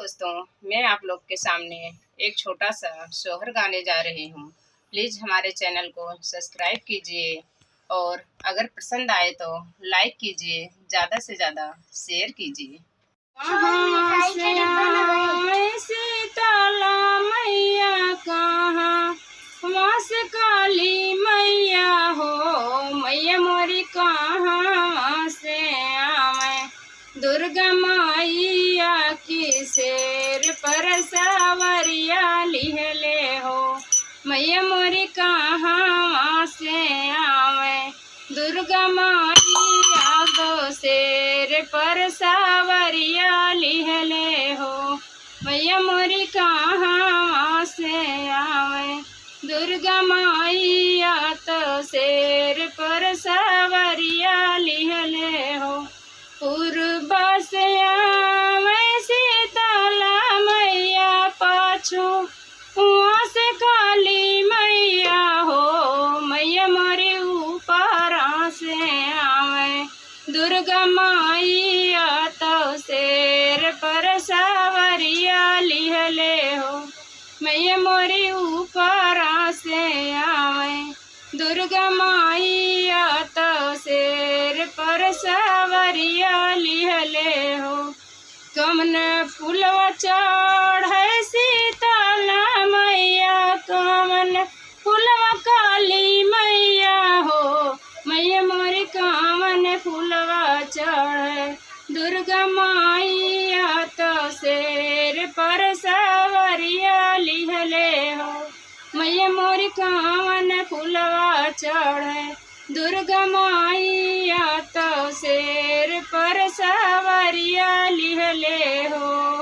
दोस्तों, मैं आप लोग के सामने एक छोटा सा सोहर गाने जा रही हूँ। प्लीज़ हमारे चैनल को सब्सक्राइब कीजिए और अगर पसंद आए तो लाइक कीजिए, ज़्यादा से ज़्यादा शेयर कीजिए। शीतला मैया कहाँ वहाँ से काली मैया हो, मैया मोरी कहाँ से आवे। दुर्गा मैया की शेर पर सावरिया लिहले हो, मैया मोरी कहाँ से आवे। दुर्गा मैया दो शेर पर सावरिया लिहले हो, मैया मोरी कहाँ से आवे। दुर्गा मैया तो शेर पर सावरिया लिहले हो, पूर्व से आवे शीतला मैया पाछू वहाँ से काली मैया हो, मैया मोरी ऊपर से आवे। दुर्गा मैया तो शेर पर सावरिया लिहले हो, मैया मोरी ऊपर से आवे। दुर्गा मैया तो शेर पर सावरिया लिहले हो, कमन फूलवा चढ़े शीतला मैया, कमन फूलवा काली मैया हो, मैया मोरी कमन फूलवा चढ़े। दुर्गा मैया तो शेर पर सावरिया लिहले हो, मैया मोरी कमन फूलवा चढ़े। दुर्गा मैया तो शेर पर सावरिया लिहले हो।